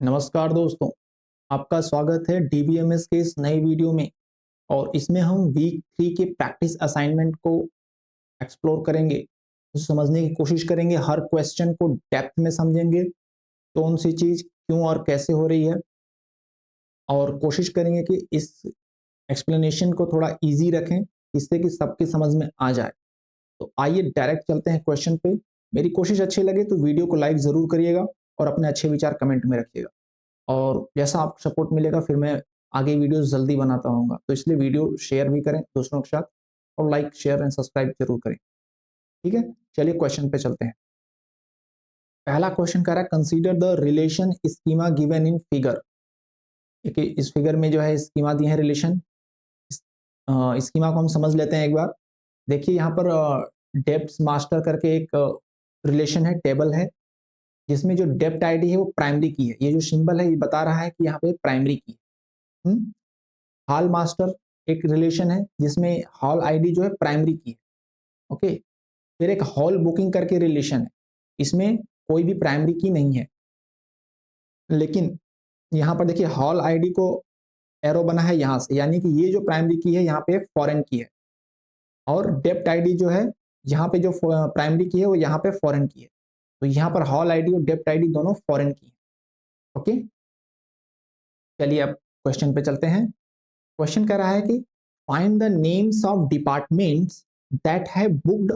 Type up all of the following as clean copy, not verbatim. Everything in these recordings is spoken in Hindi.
नमस्कार दोस्तों, आपका स्वागत है डीबीएमएस के इस नए वीडियो में। और इसमें हम वीक 3 के प्रैक्टिस असाइनमेंट को एक्सप्लोर करेंगे, उसे समझने की कोशिश करेंगे, हर क्वेश्चन को डेप्थ में समझेंगे, कौन सी चीज़ क्यों और कैसे हो रही है, और कोशिश करेंगे कि इस एक्सप्लेनेशन को थोड़ा ईज़ी रखें, जिससे कि सबकी समझ में आ जाए। तो आइए डायरेक्ट चलते हैं क्वेश्चन पे। मेरी कोशिश अच्छी लगे तो वीडियो को लाइक ज़रूर करिएगा और अपने अच्छे विचार कमेंट में रखिएगा। और जैसा आपको सपोर्ट मिलेगा फिर मैं आगे वीडियोस जल्दी बनाता रहूँगा। तो इसलिए वीडियो शेयर भी करें दूसरों के साथ और लाइक, शेयर एंड सब्सक्राइब ज़रूर करें। ठीक है? चलिए क्वेश्चन पे चलते हैं। पहला क्वेश्चन कह रहा है consider the relation schema given in figure. देखिए इस फिगर में जो है स्कीमा दिए हैं रिलेशन। स्कीमा को हम समझ लेते हैं एक बार। देखिए यहाँ पर डेब्ट्स मास्टर करके एक रिलेशन है, टेबल है, जिसमें जो डेब्ट आईडी है वो प्राइमरी की है। ये जो सिंबल है ये बता रहा है कि यहाँ पे प्राइमरी की है। हॉल मास्टर एक रिलेशन है जिसमें हॉल आईडी जो है प्राइमरी की है। ओके, फिर एक हॉल बुकिंग करके रिलेशन है, इसमें कोई भी प्राइमरी की नहीं है, लेकिन यहाँ पर देखिए हॉल आईडी को एरो बना है यहाँ से, यानी कि ये जो प्राइमरी की है यहाँ पे फॉरेन की है, और डेप्ट आईडी जो है यहाँ पे जो प्राइमरी की है वो यहाँ पे फॉरेन की है। तो यहाँ पर हॉल आईडी और डेप्ट आईडी दोनों फॉरेन की है। ओके, चलिए अब क्वेश्चन पे चलते हैं। क्वेश्चन कह रहा है कि find the names of departments that have booked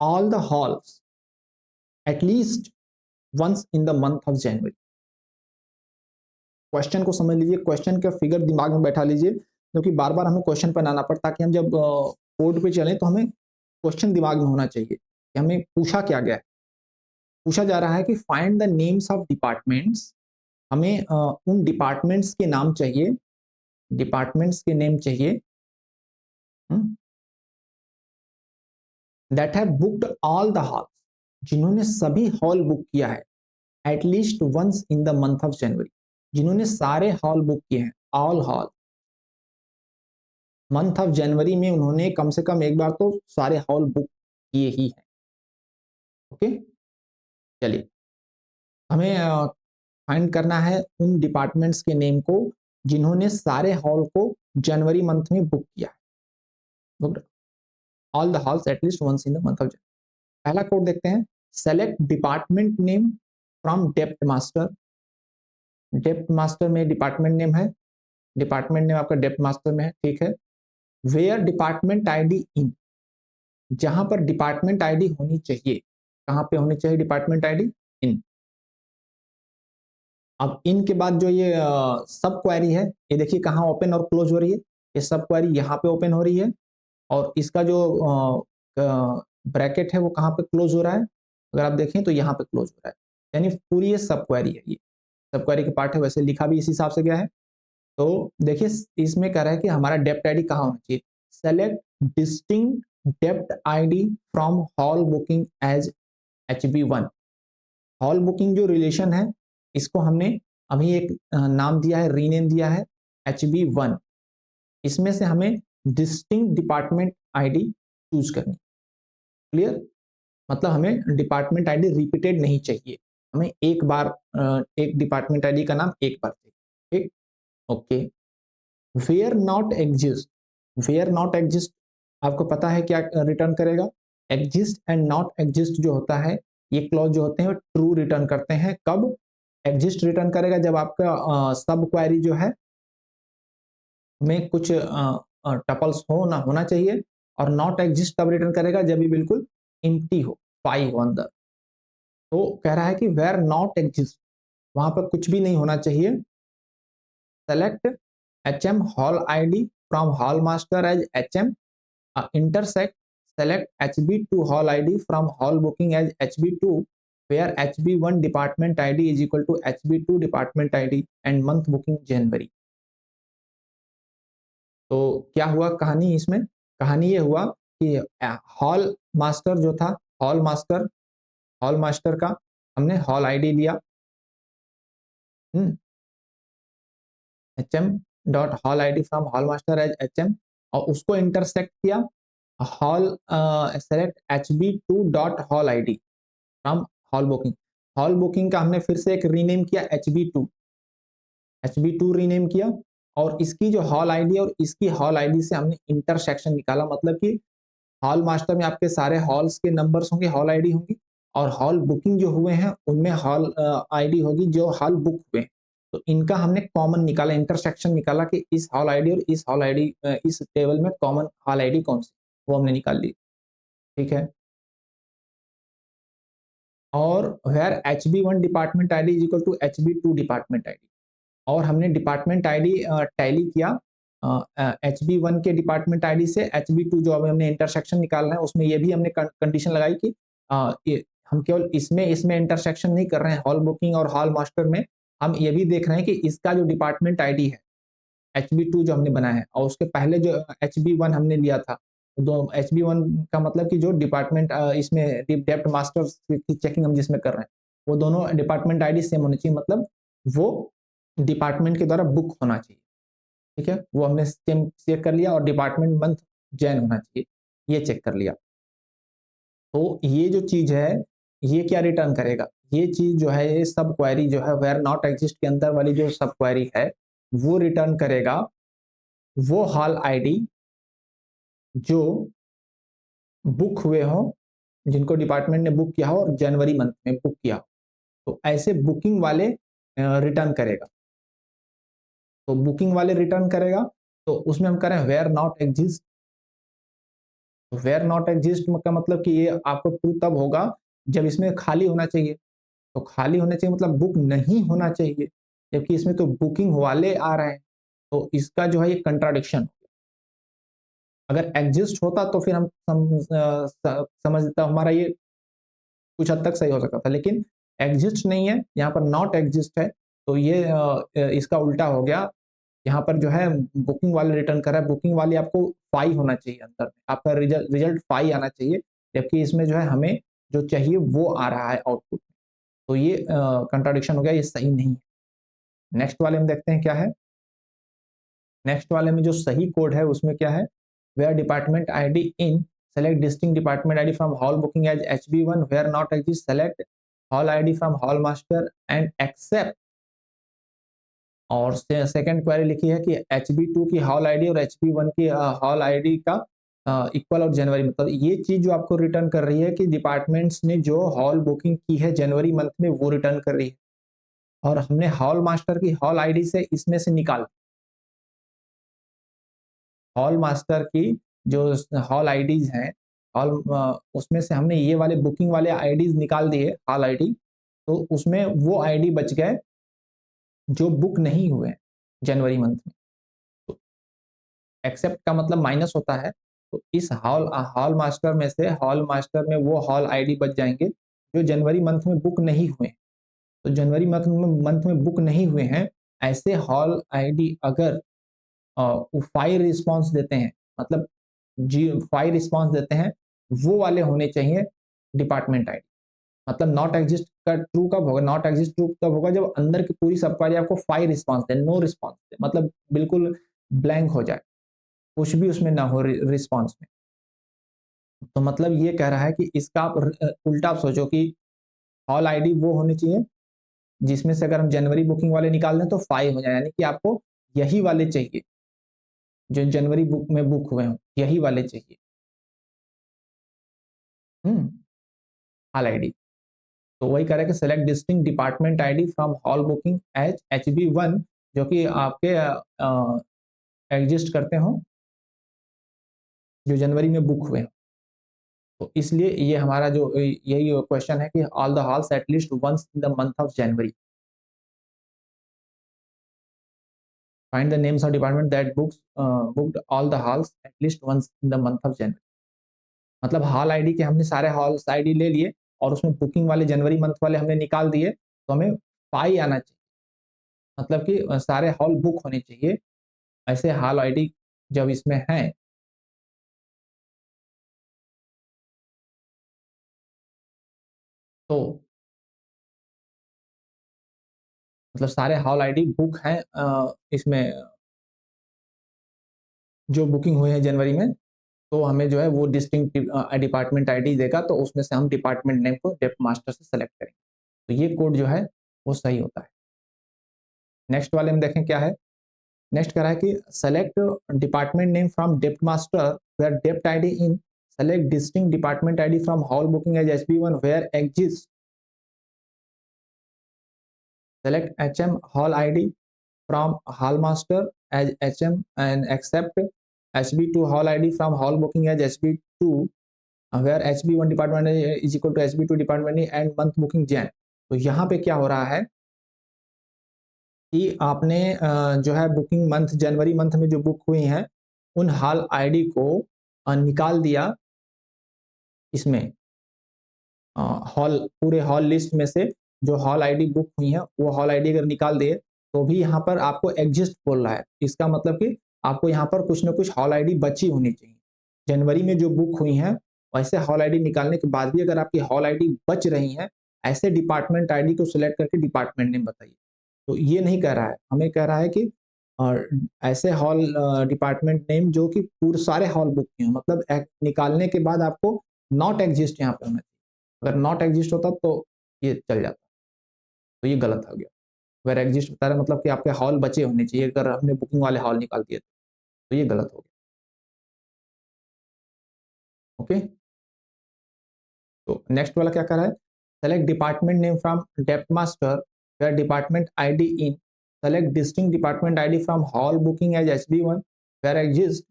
all the halls at least once in the month of January. Question को समझ लीजिए, क्वेश्चन का फिगर दिमाग में बैठा लीजिए, क्योंकि बार बार हमें क्वेश्चन पर आना पड़ता, ताकि हम जब कोड पे चलें तो हमें क्वेश्चन दिमाग में होना चाहिए कि हमें पूछा क्या गया है। पूछा जा रहा है कि find the names of departments. हमें उन डिपार्टमेंट्स के नाम चाहिए, डिपार्टमेंट्स के नेम चाहिए that have booked all the halls, जिन्होंने सभी हॉल बुक किया है at least once in the month of January, जिन्होंने सारे हॉल बुक किए हैं, all hall. Month of January में उन्होंने कम से कम एक बार तो सारे हॉल बुक किए ही हैं। ओके, चलिए हमें फाइंड करना है उन डिपार्टमेंट्स के नेम को जिन्होंने सारे हॉल को जनवरी मंथ में बुक किया है, booked all the halls at least once in the month of January. पहला कोड देखते हैं, select department name from dept master. Dept master में डिपार्टमेंट नेम है, डिपार्टमेंट नेम आपका डेप्ट मास्टर में है, ठीक है। वेयर डिपार्टमेंट आईडी इन, जहां पर डिपार्टमेंट आईडी होनी चाहिए, कहां पे होनी चाहिए डिपार्टमेंट आईडी, इन। अब इन के बाद जो ये सब क्वेरी है, ये देखिए कहाँ ओपन और क्लोज हो रही है, ये सब क्वेरी यहाँ पे ओपन हो रही है, और इसका जो ब्रैकेट है वो कहाँ पे क्लोज हो रहा है, अगर आप देखें तो यहाँ पे क्लोज हो रहा है, यानी पूरी ये सब क्वेरी है, ये सब क्वेरी का पार्ट है, वैसे लिखा भी इस हिसाब से गया है। तो देखिए इसमें कह रहा है कि हमारा डेप्ट आईडी कहाँ होना चाहिए, select distinct dept ID from hall booking as HB1। Hall booking जो रिलेशन है इसको हमने अभी एक नाम दिया है, रीनेम दिया है HB1। इसमें से हमें डिस्टिंक्ट डिपार्टमेंट आईडी चूज करनी, क्लियर, मतलब हमें डिपार्टमेंट आईडी रिपीटेड नहीं चाहिए, हमें एक बार एक डिपार्टमेंट आईडी का नाम एक बार चाहिए, ठीक। Okay, where not exist, where not exist आपको पता है क्या रिटर्न करेगा, एग्जिस्ट एंड नॉट एग्जिस्ट जो होता है, ये क्लॉज जो होते हैं ट्रू रिटर्न करते हैं। कब एग्जिस्ट रिटर्न करेगा, जब आपका सब क्वेरी जो है में कुछ टपल्स हो ना होना चाहिए, और नॉट एग्जिस्ट तब रिटर्न करेगा जब ये बिल्कुल एम्प्टी हो, फाइव हो अंदर। तो कह रहा है कि वेयर नॉट एग्जिस्ट, वहां पर कुछ भी नहीं होना चाहिए। Select HM hall ID from hall master as HM, intersect select HB2 hall ID from hall booking as HB2, where HB1 department ID is equal to HB2 department ID and month booking January। तो क्या हुआ कहानी इसमें, कहानी ये हुआ कि हॉल मास्टर जो था, हॉल मास्टर, हॉल मास्टर का हमने हॉल आईडी लिया, HM dot hall ID from hall master as HM, और उसको इंटरसेक्ट किया hall, select HB2 dot hall ID from hall booking. Hall booking का हमने फिर से एक रीनेम किया HB2, HB2 रीनेम किया और इसकी जो हॉल आईडी और इसकी हॉल आईडी से हमने इंटरसेक्शन निकाला, मतलब कि हॉल मास्टर में आपके सारे हॉल्स के नंबर्स होंगे, हॉल आईडी होंगी और हॉल बुकिंग जो हुए हैं उनमें हॉल आईडी होगी जो हॉल बुक हुए हैं। तो इनका हमने कॉमन निकाला, इंटरसेक्शन निकाला कि इस हॉल आईडी और इस हॉल आईडी इस टेबल में कॉमन हॉल आईडी कौन सी, वो हमने निकाल ली। ठीक है। और where HB1 department ID is equal to HB2 department ID, और हमने डिपार्टमेंट आईडी टैली किया HB1 के डिपार्टमेंट आईडी से HB2 जो अभी हमने इंटरसेक्शन निकालना है उसमें ये भी हमने कंडीशन लगाई कि हम केवल इसमें इंटरसेक्शन नहीं कर रहे हैं, हॉल बुकिंग और हॉल मास्टर में हम ये भी देख रहे हैं कि इसका जो डिपार्टमेंट आईडी है HB2 जो हमने बनाया है और उसके पहले जो HB1 हमने लिया था, दो HB1 का मतलब कि जो डिपार्टमेंट इसमें डेप्थ मास्टर की चेकिंग हम जिसमें कर रहे हैं वो दोनों डिपार्टमेंट आईडी सेम होनी चाहिए, मतलब वो डिपार्टमेंट के द्वारा बुक होना चाहिए। ठीक है, वो हमने सेम चेक कर लिया और डिपार्टमेंट मंथ जैन होना चाहिए, ये चेक कर लिया। तो ये जो चीज है ये क्या रिटर्न करेगा, ये चीज जो है ये सब क्वेरी जो है वेयर नॉट एग्जिस्ट के अंदर वाली जो सब क्वेरी है वो रिटर्न करेगा वो हॉल आईडी जो बुक हुए हो, जिनको डिपार्टमेंट ने बुक किया हो और जनवरी मंथ में बुक किया हो, तो ऐसे बुकिंग वाले रिटर्न करेगा। तो बुकिंग वाले रिटर्न करेगा तो उसमें हम करें where not exist. Where not exist का मतलब कि ये आपको ट्रू तब होगा जब इसमें खाली होना चाहिए, तो खाली होना चाहिए मतलब बुक नहीं होना चाहिए, जबकि इसमें तो बुकिंग वाले आ रहे हैं, तो इसका जो है ये कंट्राडिक्शन। अगर एग्जिस्ट होता तो फिर हम समझता हमारा ये कुछ हद तक सही हो सकता था, लेकिन एग्जिस्ट नहीं है, यहाँ पर नॉट एग्जिस्ट है, तो ये इसका उल्टा हो गया। यहाँ पर जो है बुकिंग वाले रिटर्न कर रहा है, बुकिंग वाले आपको फाई होना चाहिए अंदर में, आपका रिजल्ट फाई आना चाहिए, जबकि इसमें जो है हमें जो चाहिए वो आ रहा है आउटपुट। तो ये कंट्राडिक्शन हो गया, ये सही नहीं है। नेक्स्ट वाले में देखते हैं क्या है। नेक्स्ट वाले में जो सही कोड है उसमें क्या है, where department ID in select distinct department ID from hall booking as HB1 where not exist select hall ID from hall master and except. और सेकंड क्वेरी लिखी है कि HB2 की हॉल आईडी और HB1 की हॉल आईडी का इक्वल और जनवरी, मतलब ये चीज जो आपको रिटर्न कर रही है कि डिपार्टमेंट्स ने जो हॉल बुकिंग की है जनवरी मंथ में वो रिटर्न कर रही है, और हमने हॉल मास्टर की हॉल आईडी से इसमें से निकाल, हॉल मास्टर की जो हॉल आईडीज हैं हॉल उसमें से हमने ये वाले बुकिंग वाले आईडीज निकाल दिए हॉल आईडी, तो उसमें वो आईडी बच गए जो बुक नहीं हुए जनवरी मंथ में। तो एक्सेप्ट का मतलब माइनस होता है, तो इस हॉल हॉल मास्टर में से हॉल मास्टर में वो हॉल आईडी बच जाएंगे जो जनवरी मंथ में बुक नहीं हुए। तो जनवरी मंथ में बुक नहीं हुए हैं, ऐसे हॉल आईडी अगर फाइव रिस्पॉन्स देते हैं, मतलब जी फाइव रिस्पॉन्स देते हैं, वो वाले होने चाहिए डिपार्टमेंट आईडी। मतलब नॉट एग्जिस्ट का ट्रू कब होगा, नॉट एग्जिस्ट ट्रू कब होगा जब अंदर की पूरी सब क्वेरी आपको फाइव रिस्पॉन्स दे, नो रिस्पॉन्स दे, मतलब बिल्कुल ब्लैंक हो जाए, कुछ भी उसमें ना हो रिस्पॉन्स में। तो मतलब ये कह रहा है कि इसका आप उल्टा आप सोचो कि हॉल आईडी वो होनी चाहिए जिसमें से अगर हम जनवरी बुकिंग वाले निकाल दें तो फाइव हो जाए, यानी कि आपको यही वाले चाहिए जो जनवरी बुक में बुक हुए हों, यही वाले चाहिए। Hmm, hall ID. तो वही कह रहा है कि select distinct department ID from hall booking as HB1 जो कि आपके एग्जिस्ट करते हो जो जनवरी में बुक हुए। तो इसलिए ये हमारा जो यही क्वेश्चन है कि all the halls at least once in the month of January, find the names of department that booked all the halls at least once in the month of January. मतलब हॉल आईडी के हमने सारे हॉल्स आईडी ले लिए और उसमें बुकिंग वाले जनवरी मंथ वाले हमने निकाल दिए, तो हमें पाई आना चाहिए, मतलब कि सारे हॉल बुक होने चाहिए, ऐसे हॉल आईडी जब इसमें है। तो मतलब सारे हॉल आईडी बुक हैं इसमें जो बुकिंग हुए हैं जनवरी में, तो हमें जो है वो डिस्टिंक्ट डिपार्टमेंट आईडी देगा, तो उसमें से हम डिपार्टमेंट नेम को डेप्थ मास्टर से सेलेक्ट करेंगे, तो ये कोड जो है वो सही होता है। नेक्स्ट वाले में देखें क्या है। नेक्स्ट कह रहा है कि select department name from dept master where dept ID in, select distinct department ID from hall booking as HB1 where exist, select HM hall ID from hall master as HM and accept HB2 hall ID from hall booking as HB2 where HB1 department is equal to HB2 department and month booking Jan। तो यहाँ पे क्या हो रहा है कि आपने जो है बुकिंग मंथ जनवरी मंथ में जो बुक हुई हैं उन हॉल आईडी को निकाल दिया इसमें हॉल पूरे हॉल लिस्ट में से जो हॉल आईडी बुक हुई है वो हॉल आईडी अगर निकाल दे तो भी यहाँ पर आपको एग्जिस्ट बोल रहा है। इसका मतलब कि आपको यहाँ पर कुछ ना कुछ हॉल आईडी बची होनी चाहिए। जनवरी में जो बुक हुई है वैसे हॉल आईडी निकालने के बाद भी अगर आपकी हॉल आईडी बच रही है, ऐसे डिपार्टमेंट आईडी को सिलेक्ट करके डिपार्टमेंट नेम बताइए। तो ये नहीं कह रहा है, हमें कह रहा है कि और ऐसे हॉल डिपार्टमेंट नेम जो कि पूरे सारे हॉल बुक किए हैं, मतलब निकालने के बाद आपको नॉट एग्जिस्ट यहाँ पे होना चाहिए। अगर नॉट एग्जिस्ट होता तो ये चल जाता, तो ये गलत हो गया। अगर एग्जिस्ट बता रहा मतलब कि आपके हॉल बचे होने चाहिए, अगर हमने बुकिंग वाले हॉल निकाल दिए तो ये गलत हो गया। ओके, तो नेक्स्ट वाला क्या कर रहा है, select department name from dept master where department ID in, select distinct department ID from hall booking as HB1 where exist,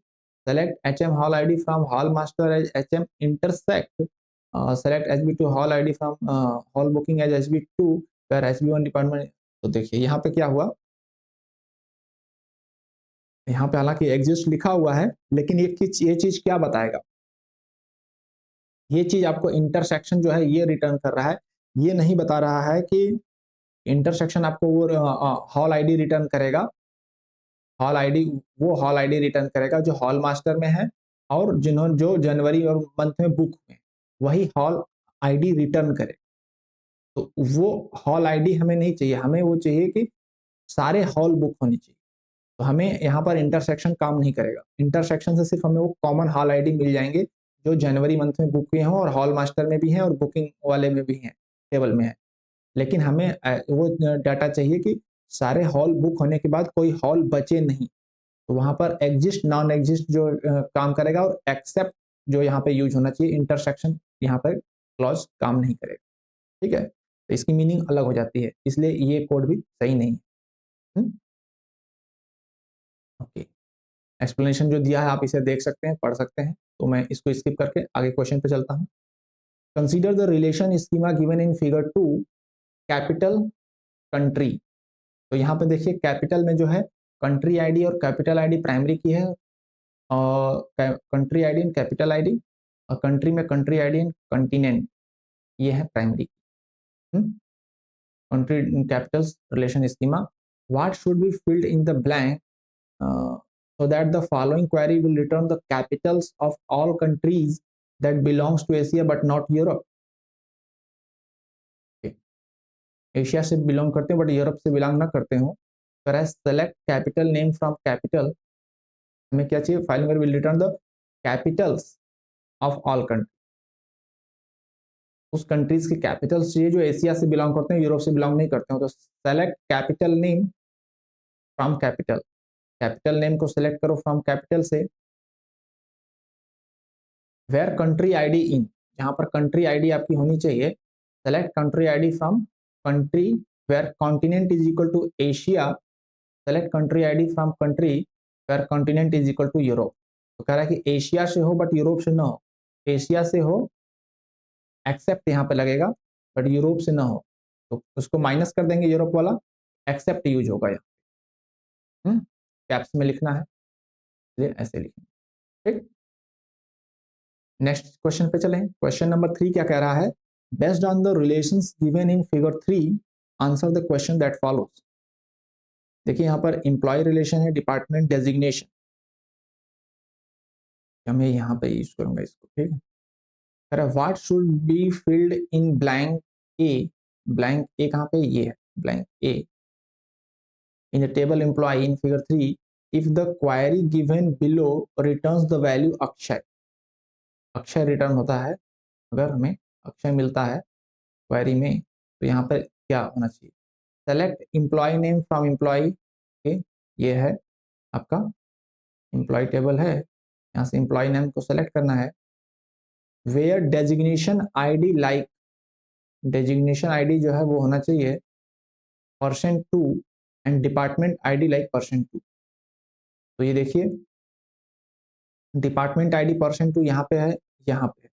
select HM hall ID from hall master as HM intersect, select HB2 hall ID from hall booking as HB2 where HB1 department. तो देखिए यहाँ पे क्या हुआ, यहाँ पे हालांकि एग्जिस्ट लिखा हुआ है लेकिन ये चीज क्या बताएगा, ये चीज आपको इंटरसेक्शन जो है ये रिटर्न कर रहा है। ये नहीं बता रहा है कि इंटरसेक्शन आपको वो हॉल आईडी रिटर्न करेगा, हॉल आईडी वो हॉल आईडी रिटर्न करेगा जो हॉल मास्टर में है और जिन्होंने जो जनवरी और मंथ में बुक हुए वही हॉल आईडी रिटर्न करे। तो वो हॉल आईडी हमें नहीं चाहिए, हमें वो चाहिए कि सारे हॉल बुक होनी चाहिए। तो हमें यहाँ पर इंटरसेक्शन काम नहीं करेगा, इंटरसेक्शन से सिर्फ हमें वो कॉमन हॉल आईडी मिल जाएंगे जो जनवरी मंथ में बुक हुए हों और हॉल मास्टर में भी हैं और बुकिंग वाले में भी हैं, टेबल में है। लेकिन हमें वो डाटा चाहिए कि सारे हॉल बुक होने के बाद कोई हॉल बचे नहीं। तो वहां पर एग्जिस्ट नॉन एग्जिस्ट जो काम करेगा और एक्सेप्ट जो यहाँ पे यूज होना चाहिए, इंटरसेक्शन यहाँ पर क्लॉज काम नहीं करेगा। ठीक है, तो इसकी मीनिंग अलग हो जाती है, इसलिए ये कोड भी सही नहीं है। ओके, एक्सप्लेनेशन जो दिया है आप इसे देख सकते हैं, पढ़ सकते हैं, तो मैं इसको स्किप करके आगे क्वेश्चन पे चलता हूँ। Consider the relation schema given in figure 2 capital country. तो यहाँ पे देखिए कैपिटल में जो है कंट्री आईडी और कैपिटल आईडी प्राइमरी की है, और country ID and capital ID, और कंट्री में कंट्री आईडी एंड कंटिनेंट ये है primary. Country Capitals relation schema, what should be filled in the blank so that the following query will return the capitals of all countries that belongs to Asia but not Europe। Asia से बिलोंग करते हो बट यूरोप से बिलोंग ना करते हो। Select capital name from capital, हमें क्या चाहिए, file number will return the Capitals of all country, उस कंट्रीज के कैपिटल्स चाहिए जो एशिया से बिलोंग करते हैं, यूरोप से बिलोंग नहीं करते हो। तो select capital name from capital, capital name को सिलेक्ट करो फ्रॉम कैपिटल से, वेयर कंट्री आईडी इन, जहां पर कंट्री आईडी आपकी होनी चाहिए, select country ID from country where continent is equal to Asia, select country ID from country where continent is equal to Europe. तो कह रहा है कि एशिया से हो बट यूरोप से ना हो, एशिया से हो एक्सेप्ट यहाँ पे लगेगा बट यूरोप से ना हो, तो उसको माइनस कर देंगे यूरोप वाला, एक्सेप्ट यूज होगा यहाँ। कैप्स में लिखना है इसलिए ऐसे लिखेंगे। ठीक, नेक्स्ट क्वेश्चन पे चलें। क्वेश्चन नंबर 3 क्या कह रहा है, based on the relations given in figure 3 answer the question that follows. देखिए यहाँ पर एम्प्लॉय रिलेशन है, डिपार्टमेंट डेजिग्नेशन, मैं यहाँ पे यूज करूंगा इसको। ठीक है, कह रहा है what should be filled in blank A, blank A कहाँ पे, ये है blank A, in the table employee in figure 3 if the query given below returns the value Akshay. Akshay return होता है अगर हमें अक्षय मिलता है क्वेरी में, तो यहाँ पर क्या होना चाहिए, select employee name from employee, okay, ये है आपका एम्प्लॉय टेबल है, यहाँ से एम्प्लॉय नेम को सेलेक्ट करना है। Where designation ID like, designation ID जो है वो होना चाहिए %2 एंड डिपार्टमेंट आईडी लाइक %2। तो ये देखिए डिपार्टमेंट आईडी %2 यहाँ पे है, यहाँ पे,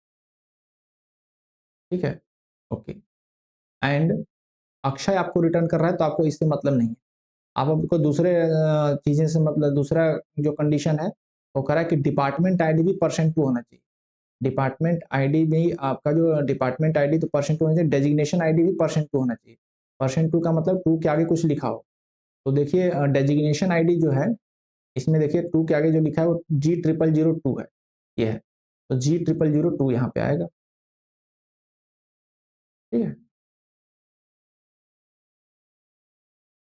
ठीक है, ओके। एंड अक्षय आपको रिटर्न कर रहा है तो आपको इससे मतलब नहीं है, आप आपको दूसरे चीजें से मतलब, दूसरा जो कंडीशन है वो कह रहा है कि डिपार्टमेंट आईडी भी %2 होना चाहिए। डिपार्टमेंट आईडी में आपका जो डिपार्टमेंट आईडी तो %2 होना चाहिए, डेजिग्नेशन आईडी भी %2 होना चाहिए। %2 का मतलब 2 के आगे कुछ लिखा हो। तो देखिए डेजिग्नेशन आईडी जो है इसमें देखिए 2 के आगे जो लिखा है वो G0002 है, ये है, तो G0002 यहाँ पे आएगा, ठीक है।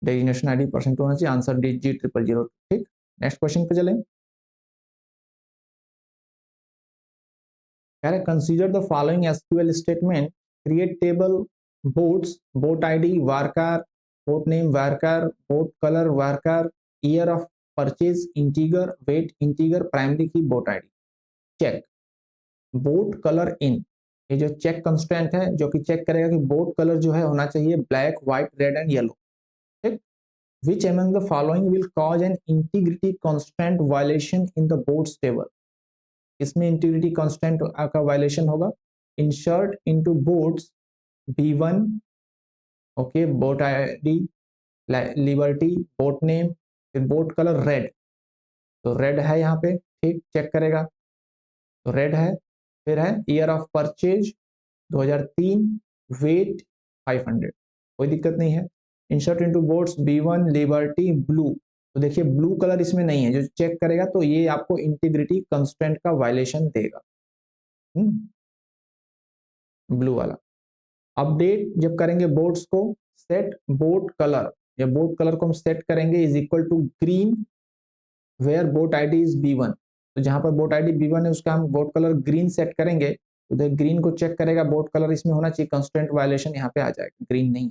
डेजिग्नेशन आईडी %2 होना चाहिए, आंसर डी G0002, ठीक। नेक्स्ट क्वेश्चन पे चलें। कह रहे consider the following SQL statement, create table boats, boat ID varchar, boat name varchar, boat colour varchar, year of purchase integer, weight integer, primary key boat ID. Check boat colour in, ये जो चेक कंस्टेंट है जो कि चेक करेगा कि बोट कलर जो है होना चाहिए black, white, red and yellow, ठीक। Which among the following will cause an integrity constant violation in the boats table, इसमें इंटीग्रिटी कांस्टेंट का वायलेशन होगा। Insert into boats B1, okay, boat ID, liberty, boat name, फिर बोट कलर रेड, तो रेड है यहाँ पे, ठीक, चेक करेगा तो रेड है। फिर है ईयर ऑफ परचेज 2003, वेट 500, कोई दिक्कत नहीं है। Insert into boats B1 liberty blue, तो देखिए ब्लू कलर इसमें नहीं है, जो चेक करेगा तो ये आपको इंटीग्रिटी कंस्टेंट का वायलेशन देगा, ब्लू वाला। अपडेट जब करेंगे बोट्स को, सेट बोट कलर, या बोट कलर को हम सेट करेंगे is equal to green where boat ID is B1, तो जहां पर बोट आईडी B1 है उसका हम बोट कलर ग्रीन सेट करेंगे, तो देख ग्रीन को चेक करेगा, बोट कलर इसमें होना चाहिए, कंस्टेंट वायलेशन यहाँ पे आ जाएगा, ग्रीन नहीं।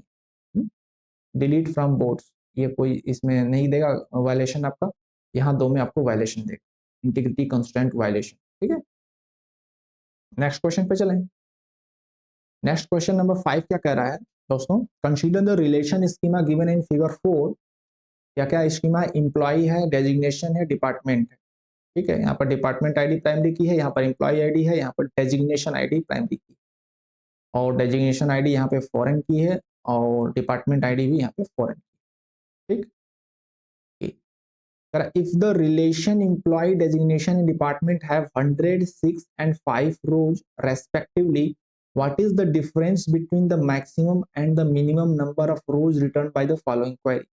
डिलीट फ्रॉम बोट्स, ये कोई इसमें नहीं देगा वायलेशन आपका, यहाँ दो में आपको वायलेशन देगा, इंटीग्रिटी कंस्टेंट वायलेशन, ठीक है। नेक्स्ट क्वेश्चन पे चलें। नेक्स्ट क्वेश्चन नंबर 5 क्या कह रहा है दोस्तों, consider the relation schema given in figure 4, क्या क्या स्कीमा, एम्प्लॉय है, डेजिग्नेशन है, डिपार्टमेंट है, ठीक है। यहाँ पर डिपार्टमेंट आईडी प्राइमरी की है, यहाँ पर एम्प्लॉय आईडी है, यहाँ पर डेजिग्नेशन आईडी प्राइमरी की, और डेजिग्नेशन आईडी यहाँ पे फॉरेन की है, और डिपार्टमेंट आईडी भी यहाँ पे फॉरेन की, ठीक। If the relation employee designation and department have 100, 6 and 5 rows respectively, what is the difference between the maximum and the minimum number of rows returned by the following query?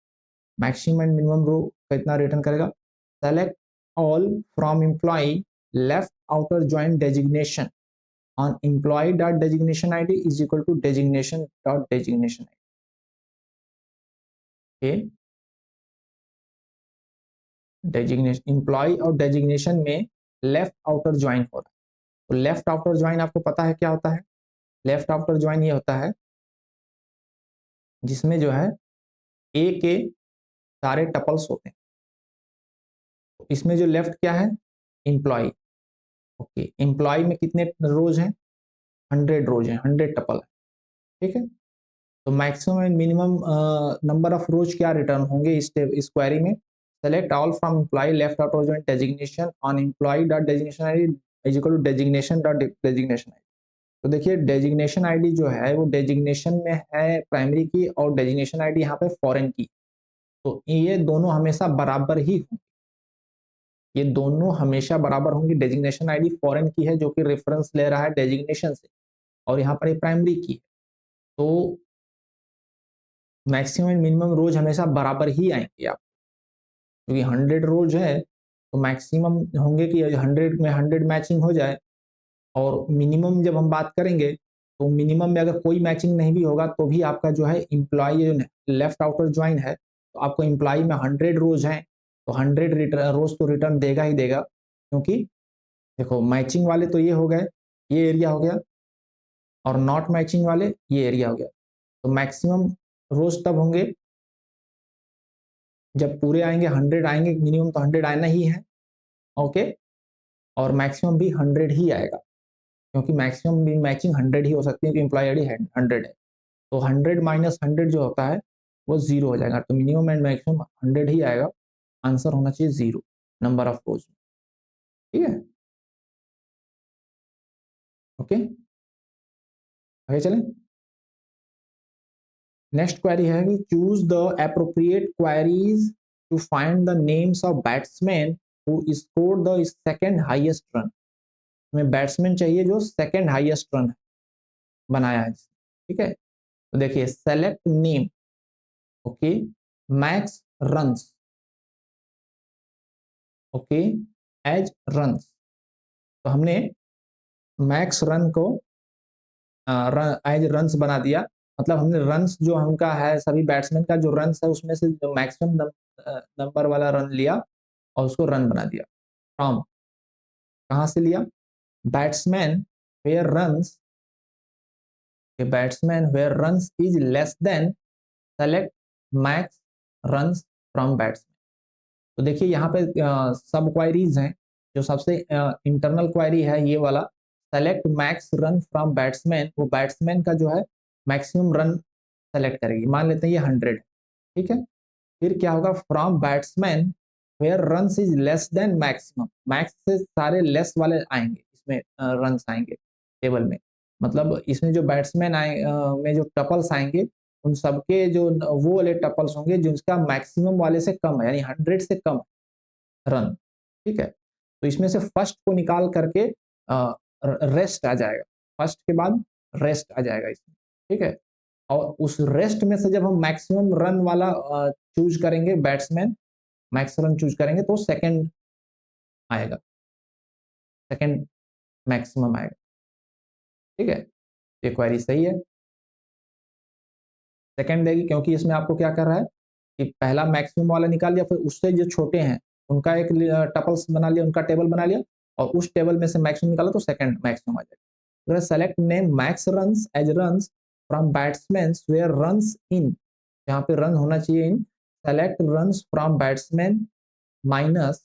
Maximum and minimum row कितना return करेगा? Select all from employee, left outer join designation on employee dot designation ID is equal to designation dot designation ID. Okay. Designation employee और डेजिग्नेशन में लेफ्ट आउटर ज्वाइन होता है, तो लेफ्ट आउटर ज्वाइन आपको पता है क्या होता है, लेफ्ट आउटर ज्वाइन ये होता है जिसमें जो है ए के सारे टपल्स होते हैं, तो इसमें जो लेफ्ट क्या है, एम्प्लॉय, ओके, एम्प्लॉय में कितने रोज हैं, 100 रोज हैं, 100 टपल है, ठीक है। तो maximum and minimum number of rows क्या रिटर्न होंगे इस क्वेरी में, select all from employee left outer join designation on employee dot designation ID is equal to designation dot designation ID. तो देखिए डेजिग्नेशन आईडी जो है वो डेजिग्नेशन में है प्राइमरी की, और डेजिग्नेशन आईडी यहाँ पे फॉरेन की, तो ये दोनों हमेशा बराबर ही होंगे, ये दोनों हमेशा बराबर होंगे। डेजिग्नेशन आईडी फॉरेन की है जो कि रेफरेंस ले रहा है डेजिग्नेशन से, और यहाँ पर ये प्राइमरी की है, तो मैक्सिमम एंड मिनिमम रोज हमेशा बराबर ही आएंगे आप, क्योंकि 100 रोज है तो मैक्सिमम होंगे कि 100 में 100 मैचिंग हो जाए, और मिनिमम जब हम बात करेंगे तो मिनिमम में अगर कोई मैचिंग नहीं भी होगा तो भी आपका जो है एम्प्लॉय लेफ्ट आउटर ज्वाइन है, तो आपको एम्प्लॉय में 100 रोज हैं तो 100 रोज तो रिटर्न देगा ही देगा, क्योंकि देखो मैचिंग वाले तो ये हो गए, ये एरिया हो गया, और नॉट मैचिंग वाले ये एरिया हो गया, तो मैक्सिमम रोज तब होंगे जब पूरे आएंगे 100 आएंगे मिनिमम, तो 100 आना ही है। ओके, और मैक्सिमम भी 100 ही आएगा, क्योंकि मैक्सिमम भी मैचिंग 100 ही हो सकती है, क्योंकि एम्प्लॉय आईडी 100 है। तो 100 माइनस 100 जो होता है वो 0 हो जाएगा, तो मिनिमम एंड मैक्सिमम 100 ही आएगा। आंसर होना चाहिए 0 नंबर ऑफ रोज। ठीक है, ओके, आगे चलें। नेक्स्ट क्वेरी है कि choose the appropriate queries to find the names of batsman who scored the second highest run. हमें बैट्समैन चाहिए जो सेकंड हाईएस्ट रन बनाया है। ठीक है, तो देखिए select name, okay, max runs, okay, as runs. तो हमने मैक्स रन को एज रन्स बना दिया, मतलब हमने रन्स जो उनका है सभी बैट्समैन का जो रन्स है उसमें से जो मैक्सिमम नंबर वाला रन लिया और उसको रन बना दिया। फ्रॉम, कहाँ से लिया? Batsman where runs, batsman where runs is less than select max runs from batsman. तो देखिए यहाँ पे सब क्वायरीज हैं। जो सबसे इंटरनल क्वायरी है ये वाला, select max run from batsman, वो बैट्समैन का जो है मैक्सिमम रन सेलेक्ट करेगी। मान लेते हैं ये 100, ठीक है। फिर क्या होगा? From batsman where runs is less than maximum, max से सारे लेस वाले आएंगे इसमें, रन्स आएंगे टेबल में। मतलब इसमें जो बैट्समैन आए में जो टपल्स आएंगे उन सबके जो वो वाले टपल्स होंगे जिसका मैक्सिमम वाले से कम है, यानी 100 से कम रन। ठीक है, तो इसमें से फर्स्ट को निकाल करके रेस्ट आ जाएगा, फर्स्ट के बाद रेस्ट आ जाएगा इसमें। ठीक है, और उस रेस्ट में से जब हम मैक्सिमम रन वाला चूज करेंगे, बैट्समैन मैक्स रन चूज करेंगे, तो सेकंड आएगा, सेकंड मैक्सिमम आएगा। ठीक है, ये क्वेरी सही है, सेकंड देगी, क्योंकि इसमें आपको क्या कर रहा है कि पहला मैक्सिमम वाला निकाल लिया, फिर उससे जो छोटे हैं उनका एक टपल्स बना लिया, उनका टेबल बना लिया, और उस टेबल में से मैक्सिमम निकाला तो सेकंड मैक्सिमम आ जाएगा। Select name max runs as runs from batsman where runs in, यहाँ पे रन होना चाहिए in, select runs from batsman minus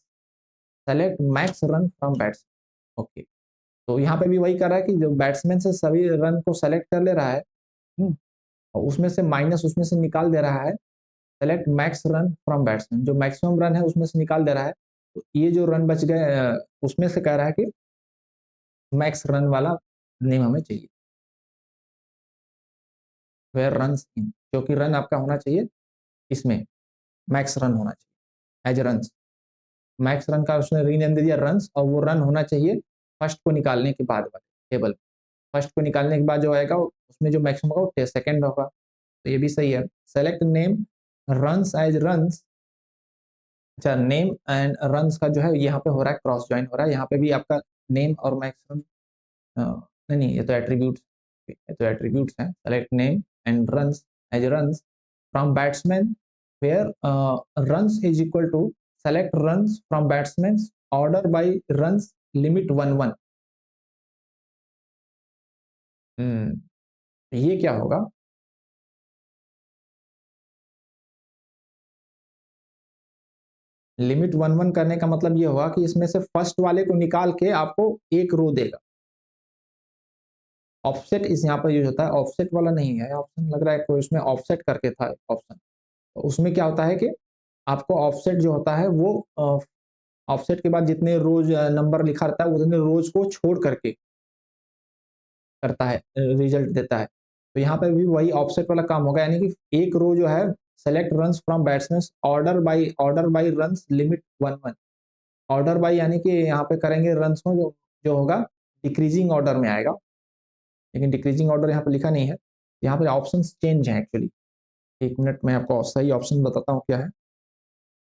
select max run from batsman. Okay, तो यहाँ पे भी वही कर रहा है कि जो बैट्समैन से सभी रन को सेलेक्ट कर ले रहा है, और उसमें से माइनस उसमें से निकाल दे रहा है select max run from batsman, जो मैक्सिमम रन है उसमें से निकाल दे रहा है। तो ये जो रन बच गए उसमें से कह रहा है कि मैक्स रन वाला नेम हमें चाहिए, वेयर रन्स इन, क्योंकि रन आपका होना चाहिए इसमें, मैक्स रन होना चाहिए एज रन्स। मैक्स रन का उसने रीनेम दे दिया रन्स, और वो रन होना चाहिए फर्स्ट को निकालने के बाद वाले टेबल। फर्स्ट को निकालने के बाद जो आएगा उसमें जो मैक्सिमम होगा वो सेकंड होगा, तो ये भी सही है। Select name runs as runs, अच्छा, नेम एंड रन्स का जो है यहाँ पे हो रहा है क्रॉस ज्वाइन हो रहा है, यहाँ पे भी आपका नेम और मैक्सिमम नहीं नहीं, ये तो एट्रीब्यूट्स, ये तो एट्रीब्यूट्स हैं। Select name and runs as runs from batsman where runs is equal to select runs from batsman order by runs limit 1-1। ये क्या होगा? लिमिट 1-1 करने का मतलब ये होगा कि इसमें से फर्स्ट वाले को निकाल के आपको एक रो देगा। ऑफसेट इस यहाँ पर यूज होता है, ऑफसेट वाला नहीं है ऑप्शन, लग रहा है कोई उसमें ऑफसेट करके था ऑप्शन। तो उसमें क्या होता है कि आपको ऑफसेट जो होता है वो ऑफसेट के बाद जितने रोज नंबर लिखा रहता है उतने रोज को छोड़ करके करता है, रिजल्ट देता है। तो यहाँ पे भी वही ऑफसेट वाला काम होगा, यानी कि एक रो जो है select runs from batsman order by runs limit 1-1। Order by यानी कि यहाँ पे करेंगे रन्स को, जो जो होगा डिक्रीजिंग ऑर्डर में आएगा, लेकिन डिक्रीजिंग ऑर्डर यहाँ पे लिखा नहीं है, यहाँ पे ऑप्शन चेंज है एक्चुअली। एक मिनट में आपको सही ऑप्शन बताता हूँ क्या है।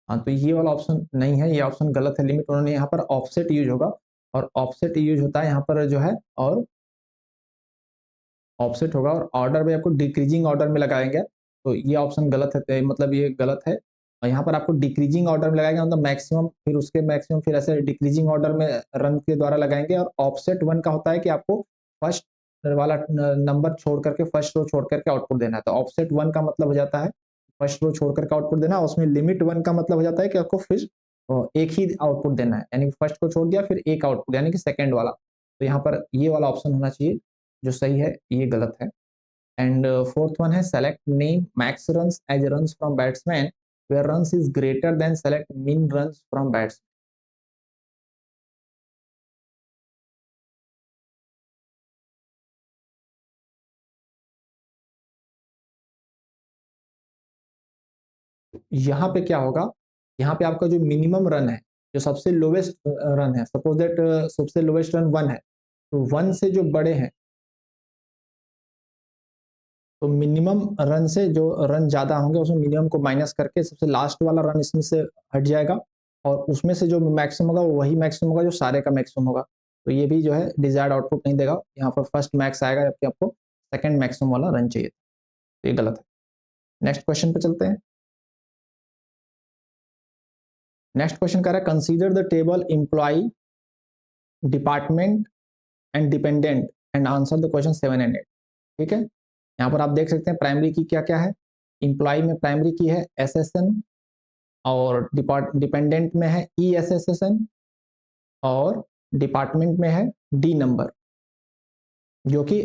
हाँ, तो ये वाला ऑप्शन नहीं है, ये ऑप्शन गलत है, लिमिट उन्होंने यहाँ पर ऑफसेट यूज होगा, और ऑफसेट यूज होता है यहाँ पर जो है, और ऑफसेट होगा, और ऑर्डर में आपको डिक्रीजिंग ऑर्डर में लगाएंगे, तो ये ऑप्शन गलत है, मतलब ये गलत है। और यहाँ पर आपको डिक्रीजिंग ऑर्डर में लगाएंगे, मतलब मैक्सिमम फिर उसके मैक्सिमम फिर ऐसे डिक्रीजिंग ऑर्डर में रन के द्वारा लगाएंगे। और ऑफसेट 1 का होता है कि आपको फर्स्ट वाला नंबर छोड़ करके, फर्स्ट रो छोड़ करके आउटपुट देना है। तो ऑफसेट 1 का मतलब हो जाता है फर्स्ट रो छोड़ करके आउटपुट देना, उसमें लिमिट 1 का मतलब हो जाता है कि आपको फिर एक ही आउटपुट देना है, यानी कि फर्स्ट को छोड़ दिया फिर एक आउटपुट यानी कि सेकंड वाला। तो यहाँ पर ये वाला ऑप्शन होना चाहिए जो सही है, ये गलत है। एंड फोर्थ वन है select name max runs as runs from batsman where runs is greater than select min runs from batsman. यहाँ पे क्या होगा, यहाँ पे आपका जो मिनिमम रन है, जो सबसे लोवेस्ट रन है, सपोज दैट सबसे लोवेस्ट रन 1 है, तो 1 से जो बड़े हैं, तो मिनिमम रन से जो रन ज्यादा होंगे उसमें मिनिमम को माइनस करके सबसे लास्ट वाला रन इसमें से हट जाएगा, और उसमें से जो मैक्सिमम होगा वो वही मैक्सिमम होगा जो सारे का मैक्सिमम होगा। तो ये भी जो है डिजायर्ड आउटपुट नहीं देगा, यहाँ पर फर्स्ट मैक्स आएगा जबकि आपको सेकंड मैक्सिमम वाला रन चाहिए। तो ये गलत है। नेक्स्ट क्वेश्चन पे चलते हैं। नेक्स्ट क्वेश्चन कह रहा है consider the table employee department and dependent and answer the question 7 and 8। ठीक है, यहाँ पर आप देख सकते हैं प्राइमरी की क्या क्या है। इंप्लॉय में प्राइमरी की है SSN, और डिपेंडेंट में है ESSN, और डिपार्टमेंट में है D नंबर, जो कि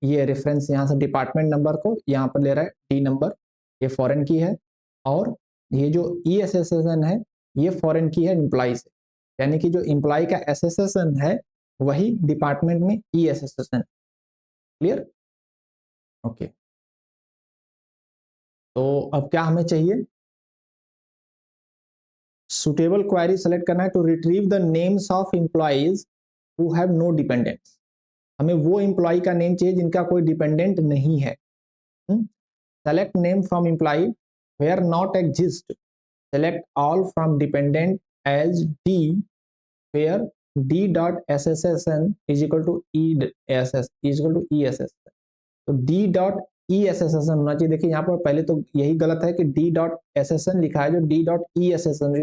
ये रेफरेंस यहाँ से डिपार्टमेंट नंबर को यहाँ पर ले रहा है D नंबर, ये फॉरेन की है। और ये जो ESSN है ये फॉरेन की है एम्प्लॉय से, यानी कि जो एम्प्लॉय का SSN है वही डिपार्टमेंट में ESSN। क्लियर? ओके। तो अब क्या हमें चाहिए, सुटेबल क्वेरी सेलेक्ट करना है to retrieve the names of employees who have no dependents. हमें वो एम्प्लॉय का नेम चाहिए जिनका कोई डिपेंडेंट नहीं है। Select name from employee where not exist, select all from dependent as D where D dot S S S N is equal to E S S is equal to E S S. तो D dot E S S S N होना चाहिए। देखिए यहाँ पर पहले तो यही गलत है कि D dot S S N लिखा है, जो D dot E S S N,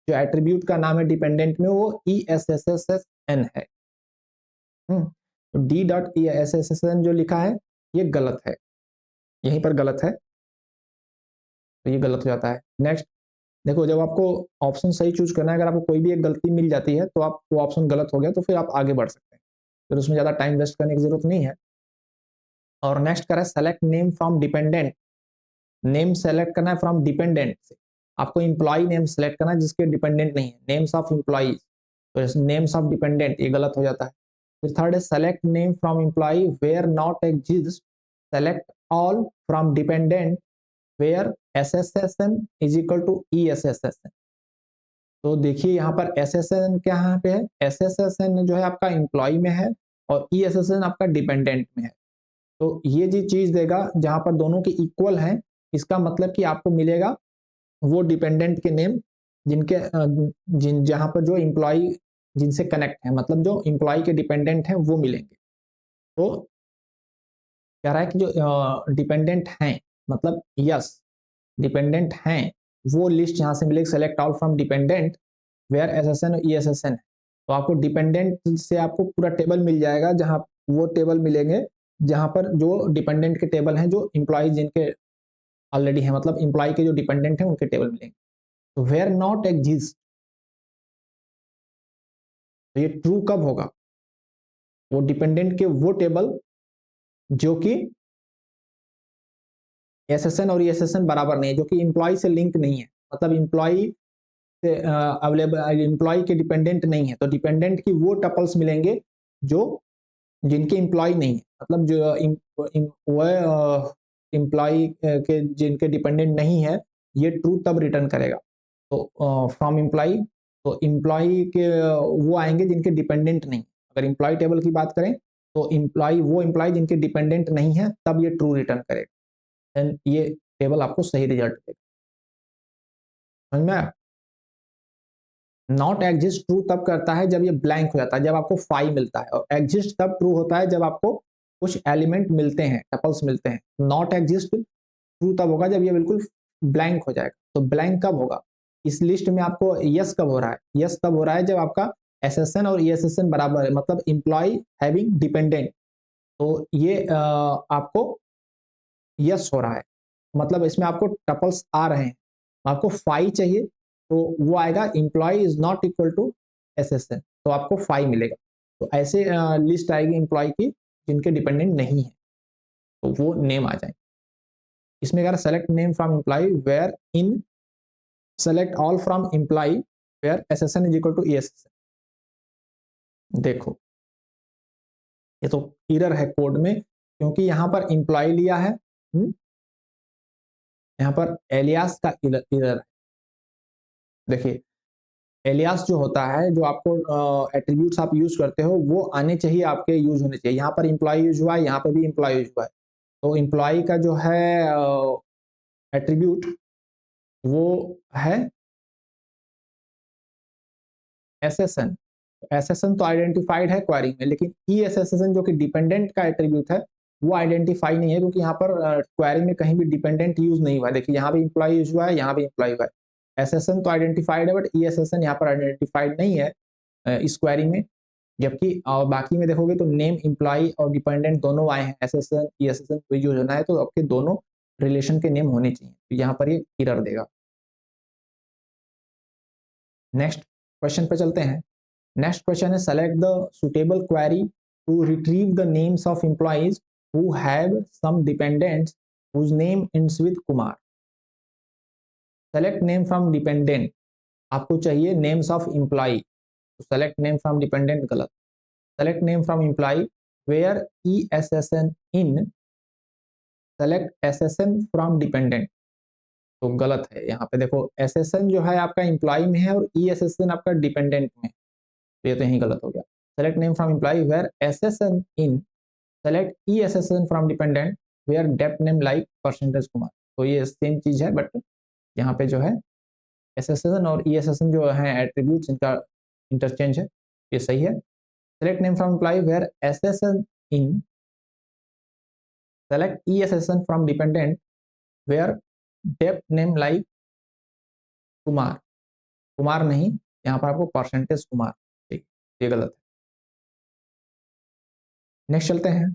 जो एट्रीब्यूट का नाम है डिपेंडेंट में वो E S S S S N है। तो D dot E S S S N जो लिखा है ये गलत है, यहीं पर गलत है, तो ये गलत हो जाता है। नेक्स्ट देखो, जब आपको ऑप्शन सही चूज करना है, अगर आपको कोई भी एक गलती मिल जाती है तो आप वो ऑप्शन गलत हो गया तो फिर आप आगे बढ़ सकते हैं, फिर उसमें ज्यादा टाइम वेस्ट करने की जरूरत नहीं है। और नेक्स्ट करें select name from dependent, name select करना है फ्रॉम डिपेंडेंट से। आपको इंप्लॉय नेम सेलेक्ट करना है जिसके डिपेंडेंट नहीं है, नेम्स ऑफ इंप्लॉइज, तो नेम्स ऑफ डिपेंडेंट ये गलत हो जाता है। फिर थर्ड है select name from employee where not exist, select all from dependent where SSSN is equal to ESSSN। तो देखिए यहाँ पर SSN क्या यहाँ पे है, SSSN जो है आपका इंप्लॉय में है और ESSN आपका डिपेंडेंट में है। तो ये जी चीज देगा जहां पर दोनों के इक्वल हैं, इसका मतलब कि आपको मिलेगा वो डिपेंडेंट के नेम जिनके जहां पर जो इंप्लॉय जिनसे कनेक्ट है, मतलब जो इंप्लॉय के डिपेंडेंट हैं वो मिलेंगे। तो कह रहा है कि जो डिपेंडेंट हैं, मतलब यस डिपेंडेंट हैं, वो लिस्ट यहाँ से मिलेगी, select all from dependent where SSN और ESSN है। तो आपको डिपेंडेंट से आपको पूरा टेबल मिल जाएगा, जहां वो टेबल मिलेंगे जहां पर जो डिपेंडेंट के टेबल हैं जो इंप्लॉय जिनके ऑलरेडी है, मतलब इंप्लॉय के जो डिपेंडेंट हैं उनके टेबल मिलेंगे। तो वेयर नॉट एग्जिस्ट, तो ये ट्रू कब होगा, वो डिपेंडेंट के वो टेबल जो कि SSN और ESSN बराबर नहीं है, जो कि इंप्लॉय से लिंक नहीं है, मतलब इंप्लॉय से अवेलेबल इंप्लॉय के डिपेंडेंट नहीं है, तो डिपेंडेंट की वो टपल्स मिलेंगे जो जिनके इंप्लॉय नहीं है, मतलब जो इंप्लॉय के जिनके डिपेंडेंट नहीं है, ये ट्रू तब रिटर्न करेगा। तो फ्रॉम इंप्लॉय, तो इंप्लॉय के वो आएंगे जिनके डिपेंडेंट नहीं। अगर इंप्लॉय टेबल की बात करें तो इंप्लॉय वो इंप्लॉय जिनके डिपेंडेंट नहीं है तब ये ट्रू रिटर्न करेगा, देन ये टेबल आपको सही रिजल्ट देगा। समझ में आया? नॉट एग्जिस्ट ट्रू तब करता है जब ये ब्लैंक हो जाता है, जब आपको 5 मिलता है, और एग्जिस्ट तब ट्रू होता है जब आपको कुछ एलिमेंट मिलते हैं, टपल्स मिलते हैं। नॉट एग्जिस्ट ट्रू तब होगा जब ये बिल्कुल ब्लैंक हो जाएगा। तो ब्लैंक कब होगा, इस लिस्ट में आपको यस कब हो रहा है, यस तब हो रहा है जब आपका SSN और ESSN बराबर है, मतलब इंप्लॉय हैविंग डिपेंडेंट, तो ये आपको यस हो रहा है। मतलब इसमें आपको टपल्स आ रहे हैं, आपको फाई चाहिए तो वो आएगा employee is not equal to SSN, तो आपको फाई मिलेगा। तो ऐसे लिस्ट आएगी एम्प्लॉय की जिनके डिपेंडेंट नहीं है, तो वो नेम आ जाएंगे। इसमें कह रहा select name from employee where in select all from employee where SSN is equal to ESSN. देखो ये तो एरर है कोड में, क्योंकि यहाँ पर एम्प्लॉय लिया है, यहाँ पर एलियास का एरर है। देखिए एलियास जो होता है, जो आपको एट्रीब्यूट्स आप यूज करते हो वो आने चाहिए, आपके यूज होने चाहिए। यहाँ पर एम्प्लॉय यूज हुआ है, यहाँ पर भी एम्प्लॉय यूज हुआ है, तो एम्प्लॉय का जो है एट्रीब्यूट वो है एसएसएन। एसएसएन तो आइडेंटिफाइड है क्वेरी में, लेकिन ई एसएसएन जो कि डिपेंडेंट का एट्रीब्यूट है वो आइडेंटिफाई नहीं है, क्योंकि यहाँ पर क्वेरी में कहीं भी डिपेंडेंट यूज नहीं हुआ है। देखिए यहाँ भी एम्प्लॉय यूज हुआ है, यहाँ भी एम्प्लॉय हुआ है। एसएसएन तो आइडेंटिफाइड है, बट ई एसएसएन यहाँ पर आइडेंटिफाइड नहीं है इस क्वेरी में। जबकि बाकी में देखोगे तो नेम एम्प्लॉय और डिपेंडेंट दोनों आए हैं, एसएसएन ई एसएसएन कोई यूज होना है तो आपके दोनों रिलेशन के नेम होने चाहिए, तो यहाँ पर ये एरर देगा। नेक्स्ट क्वेश्चन पे चलते हैं। नेक्स्ट क्वेश्चन है select the suitable query to retrieve the names of employees who have some dependents whose name ends with Kumar. Select name from dependent, आपको चाहिए नेम्स ऑफ एम्प्लॉय, तो सेलेक्ट नेम फ्रॉम डिपेंडेंट गलत। Select name from employee where E S S N in, select S S N from dependent, तो गलत है। यहाँ पे देखो एस एस एन जो है आपका एम्प्लॉय में है और ई एस एस एन आपका डिपेंडेंट में, तो ये तो यही गलत हो गया। Select name from employee where S S N in, select E S S N from dependent where depth name like percentage Kumar, तो ये सेम चीज है, बट यहाँ पे जो है एस एस एन और ई एस एस एन जो है एट्रीब्यूट्स इनका इंटरचेंज है, ये सही है। Select name from employee where S S N in, select E S S N from dependent where depth name like Kumar, Kumar नहीं, यहाँ पर आपको परसेंटेज कुमार, ठीक, ये गलत है। नेक्स्ट चलते हैं।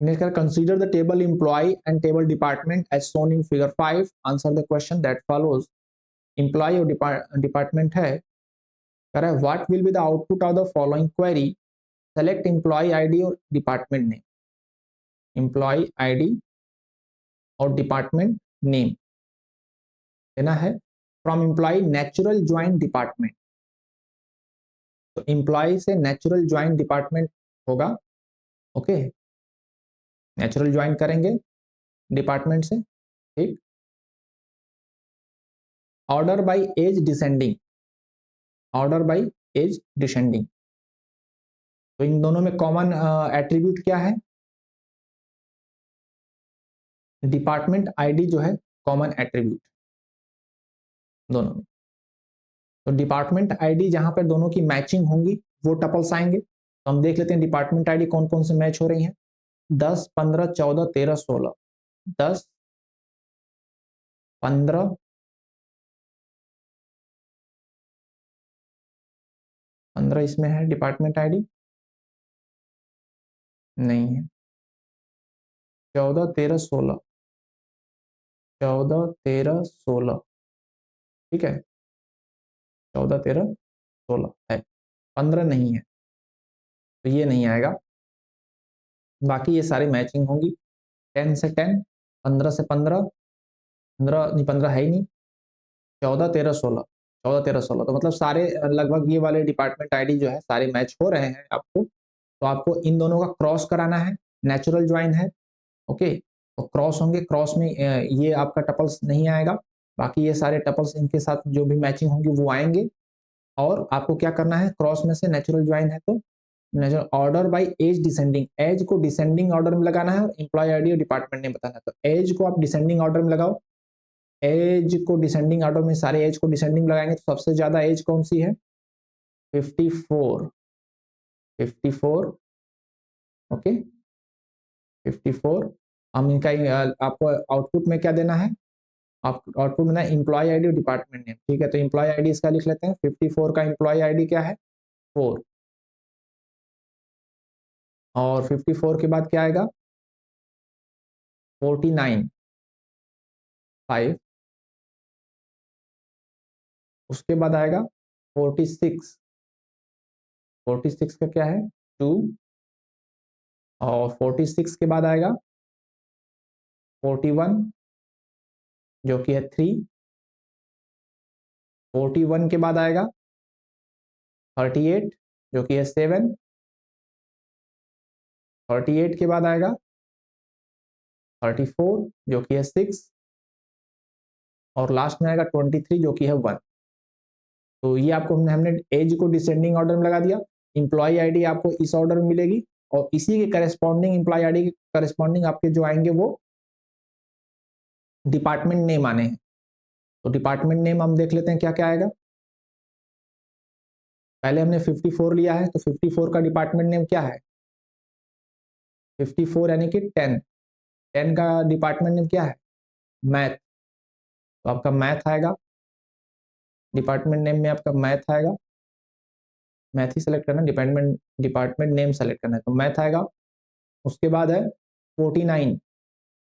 Next consider the table employee and table department as shown in figure 5, answer the question that follows. Employee और डिपार्टमेंट है, कह रहा है what will be the output of the following query, select employee ID और डिपार्टमेंट नेम। एम्प्लॉय आईडी और डिपार्टमेंट नेम देना है from employee natural join department, तो एम्प्लॉय से नेचुरल ज्वाइन डिपार्टमेंट होगा, ओके, नेचुरल ज्वाइन करेंगे डिपार्टमेंट से, ठीक। Order by age descending, order by age descending, तो इन दोनों में कॉमन एट्रीब्यूट क्या है, डिपार्टमेंट आईडी जो है कॉमन एट्रीब्यूट दोनों में। तो डिपार्टमेंट आईडी जहां पर दोनों की मैचिंग होंगी वो टपल्स आएंगे, तो हम देख लेते हैं डिपार्टमेंट आईडी कौन कौन से मैच हो रही हैं। 10 15 14 13 16, 10 15 15 इसमें है डिपार्टमेंट आईडी, नहीं है। 14 13 16, 14 13 16, ठीक है, 14 13 16 है, 15 नहीं है, तो ये नहीं आएगा। बाकी ये सारी मैचिंग होंगी, 10 से 10, 15 से 15, 15 नहीं, 15 है ही नहीं, 14 13 16, 14 13 16, तो मतलब सारे लगभग ये वाले डिपार्टमेंट आईडी जो है सारे मैच हो रहे हैं आपको, तो आपको इन दोनों का क्रॉस कराना है, नेचुरल ज्वाइन है, ओके, तो क्रॉस होंगे, क्रॉस में ये आपका टपल्स नहीं आएगा, बाकी ये सारे टपल्स इनके साथ जो भी मैचिंग होंगी वो आएंगे। और आपको क्या करना है, क्रॉस में से नेचुरल ज्वाइन है तो natural order by age descending, age को डिसेंडिंग ऑर्डर में लगाना है और एम्प्लॉय आईडी और डिपार्टमेंट नेम बताना है, तो एज को आप डिसेंडिंग ऑर्डर में लगाओ। एज को डिसेंडिंग ऑर्डर में सारे एज को डिसेंडिंग लगाएंगे तो सबसे ज्यादा एज कौन सी है, 54, 54, ओके, 54। हम इनका आपको आउटपुट में क्या देना है, आप आउटपुट में ना एम्प्लॉय आईडी और डिपार्टमेंट नेम, ठीक है, तो एम्प्लॉय आईडी इसका लिख लेते हैं, 54 का एम्प्लॉय आईडी क्या है, 4, और 54 के बाद क्या आएगा, 49.5, उसके बाद आएगा 46, 46 का क्या है 2, और 46 के बाद आएगा 41 जो कि है 3, 41 के बाद आएगा 38 जो कि है 7, 38 के बाद आएगा 34 जो कि है 6, और लास्ट में आएगा 23 जो कि है 1। तो ये आपको हमने एज को डिसेंडिंग ऑर्डर में लगा दिया। इंप्लॉय आईडी आपको इस ऑर्डर में मिलेगी, और इसी के करस्पॉन्डिंग इंप्लॉय आईडी के करस्पॉन्डिंग आपके जो आएंगे वो डिपार्टमेंट नेम आने हैं। तो डिपार्टमेंट नेम हम देख लेते हैं क्या क्या आएगा। पहले हमने 54 लिया है, तो 54 का डिपार्टमेंट नेम क्या है 54 यानी कि 10, 10 का डिपार्टमेंट नेम क्या है मैथ, तो आपका मैथ आएगा, डिपार्टमेंट नेम में आपका मैथ आएगा, मैथ ही सेलेक्ट करना, डिपार्टमेंट नेम सेलेक्ट करना है, तो मैथ आएगा। उसके बाद है 49,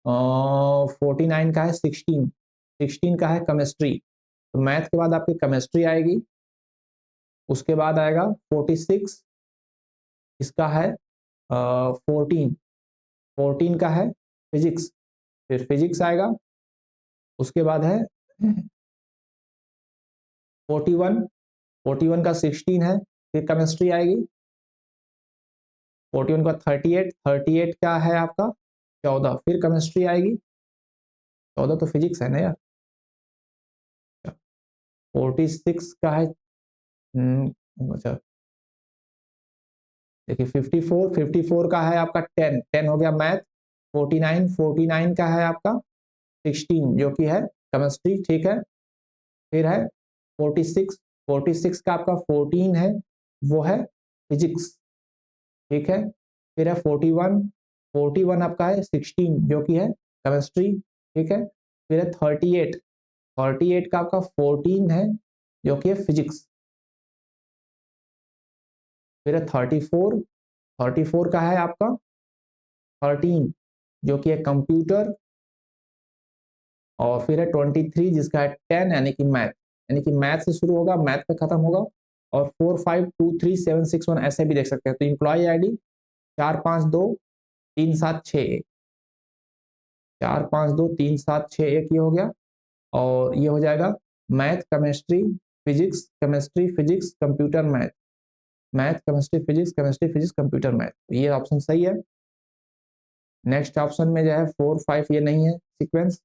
49 का है 16, 16 का है केमिस्ट्री, तो मैथ के बाद आपकी केमिस्ट्री आएगी। उसके बाद आएगा 46, इसका है 14, 14 का है फिजिक्स, फिर फिजिक्स आएगा। उसके बाद है 41, 41 का 16 है, फिर केमिस्ट्री आएगी। 41 का 38, 38 का है आपका 14, फिर केमिस्ट्री आएगी। 14 तो फिजिक्स है ना यार। 46 का है अच्छा देखिए 54, 54 का है आपका 10, 10 हो गया मैथ। 49, 49 का है आपका 16 जो कि है केमिस्ट्री, ठीक है। फिर है 46, 46 का आपका 14 है, वो है फिजिक्स, ठीक है। फिर है 41, 41 आपका है 16 जो कि है केमिस्ट्री, ठीक है। फिर है 38, 38 का आपका 14 है जो कि है फिजिक्स। फिर है 34, 34 का है आपका 13 जो कि है कंप्यूटर, और फिर है 23 जिसका है 10 यानी कि मैथ, यानी कि मैथ से शुरू होगा मैथ पे खत्म होगा। और 452371 ऐसे भी देख सकते हैं। तो इंप्लॉय आईडी 452371, 452371 ये हो गया, और ये हो जाएगा math chemistry physics, chemistry physics computer math, math chemistry physics, chemistry physics computer math, ये ऑप्शन सही है। नेक्स्ट ऑप्शन में जो है 45 ये नहीं है सीक्वेंस,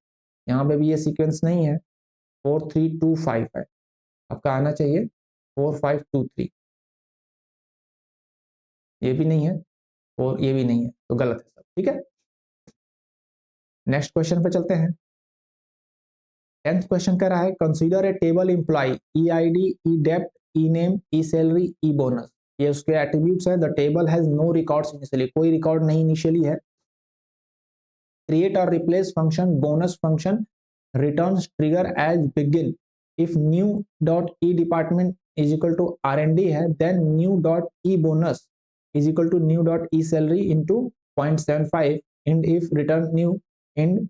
यहाँ पे भी ये सीक्वेंस नहीं है, 4325 है, आपका आना चाहिए 4523, ये भी नहीं है और ये भी नहीं है, तो गलत है सब, ठीक है। नेक्स्ट क्वेश्चन पे चलते हैं। 10th क्वेश्चन कह रहा है consider a table employee E I D, E dept, E name, E salary, E bonus, ये उसके एट्रीब्यूट्स हैं। The table has no records initially, कोई रिकॉर्ड नहीं इनिशियली है। क्रिएट और replace function bonus function returns trigger as begin if new dot e department is equal to R&D है, then new dot e bonus is equal to new dot e salary into 0.75, and if return new and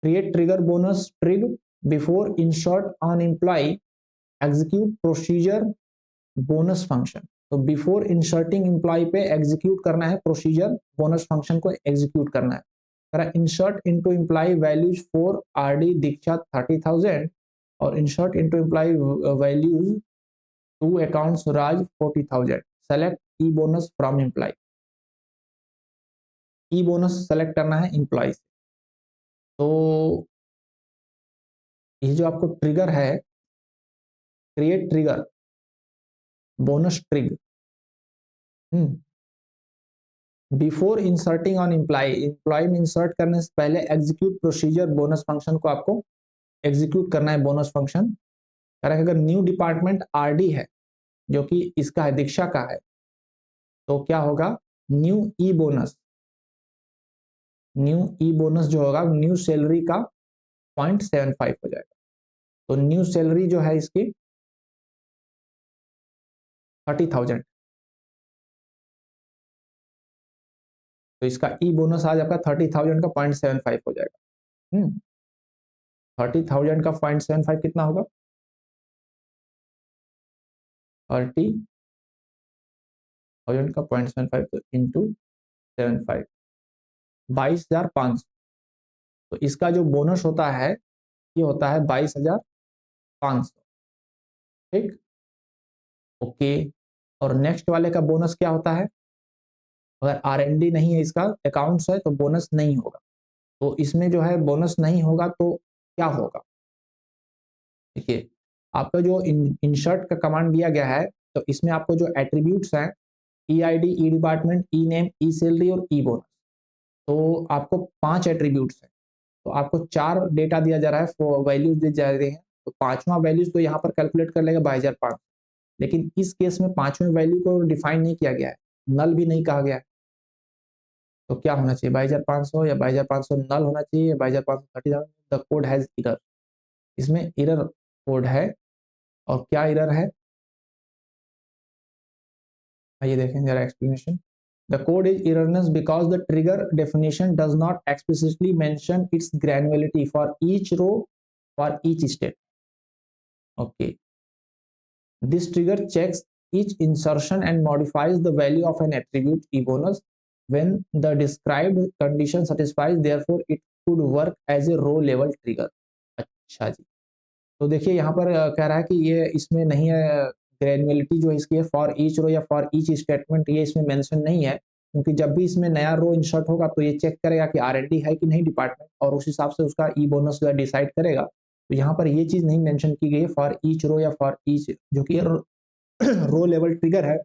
create trigger bonus trig before insert on employee execute procedure bonus function। तो बिफोर इंसर्टिंग एम्प्लॉय पे एग्जीक्यूट करना है प्रोसीजर बोनस फंक्शन को एग्जीक्यूट करना है। Insert into employee values for RD Diksha 30,000 और insert into employee values two accounts Raj 40,000। Select E bonus from employee, E bonus select करना है एम्प्लॉय से। तो ये जो आपको ट्रिगर है create trigger bonus trig before inserting on employee, employee में इंसर्ट करने से पहले एग्जीक्यूट प्रोसीजर बोनस फंक्शन को आपको एग्जीक्यूट करना है बोनस फंक्शन। करें अगर न्यू डिपार्टमेंट आरडी है जो कि इसका है दीक्षा का है, तो क्या होगा न्यू ई बोनस, न्यू ई बोनस जो होगा न्यू सैलरी का 0.75 हो जाएगा। तो न्यू सैलरी जो है इसकी 30,000, तो इसका ई बोनस आज आपका 30,000 का 0.75 हो जाएगा। 30,000 का 0.75 कितना होगा? 30,000 का 0.75 तो इंटू 75, 22,500। तो इसका जो बोनस होता है ये होता है 22,500। ठीक, ओके। और नेक्स्ट वाले का बोनस क्या होता है? अगर R&D नहीं है, इसका अकाउंट्स है, तो बोनस नहीं होगा। तो इसमें जो है बोनस नहीं होगा तो क्या होगा? देखिए, आपका जो इंसर्ट का कमांड दिया गया है, तो इसमें आपको जो एट्रीब्यूट्स हैं, E I D, E department, E name, E salary और ई बोनस, तो आपको 5 एट्रीब्यूट्स हैं। तो आपको 4 डेटा दिया जा रहा है, वैल्यूज दी जा रही हैं। तो पांचवा वैल्यूज तो यहाँ पर कैलकुलेट कर लेगा 22,500, लेकिन इस केस में पांचवें वैल्यू को डिफाइन नहीं किया गया है, नल भी नहीं कहा गया है। तो क्या होना चाहिए? 22,500 या 22,500 नल होना चाहिए, या 22,500 30,000? द कोड हैज इरर, इसमें इरर कोड है। और क्या इरर है, आइए देखें जरा explanation. The code is erroneous because the trigger definition does not explicitly mention its granularity for each row for each state. Okay. This trigger checks each insertion and modifies the value of an attribute e-bonus when the described condition satisfies. Therefore, it could work as a row level trigger. अच्छा जी, तो देखिए यहाँ पर कह रहा है कि ये इसमें नहीं है, ग्रेनुअलिटी जो इसकी है फॉर ईच रो या फॉर ईच स्टेटमेंट, ये इसमें मेंशन नहीं है, क्योंकि जब भी इसमें नया रो इंसर्ट होगा तो ये चेक करेगा कि R&D है कि नहीं डिपार्टमेंट, और उस हिसाब से उसका ई बोनस जो है डिसाइड करेगा। तो यहाँ पर ये चीज नहीं मेंशन की गई है फॉर ईच रो या फॉर ईच, जो कि रो लेवल ट्रिगर है।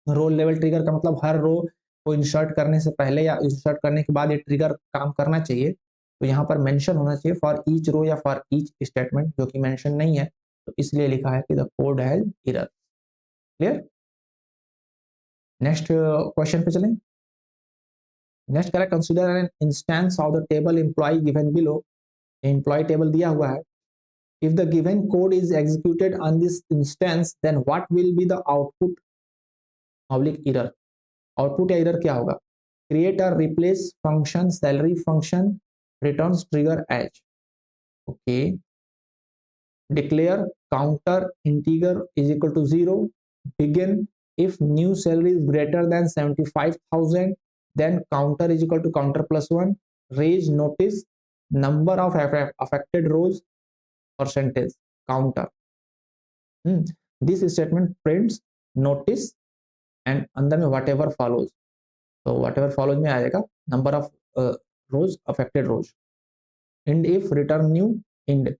रो लेवल ट्रिगर का मतलब हर रो को इंसर्ट करने से पहले या इंसर्ट करने के बाद ये ट्रिगर काम करना चाहिए। तो यहाँ पर मेंशन होना चाहिए फॉर ईच रो या फॉर ईच स्टेटमेंट, जो कि मेंशन नहीं है, तो इसलिए लिखा है कि the code has error. Clear? Next question पे चलें। नेक्स्ट करें, consider an instance of the table employee given below. Employee table दिया हुआ है। If the given code is executed on this instance, then what will be the output oblique error. Output या एरर क्या होगा? क्रिएट और replace function salary function returns trigger as. Okay, declare counter integer is equal to 0, begin if new salary is greater than 75,000, then counter is equal to counter plus 1, raise notice, number of affected rows, percentage counter. This statement prints notice and अंदर में whatever follows, तो whatever follows में आ जाएगा number of rows, affected rows. And if return new, end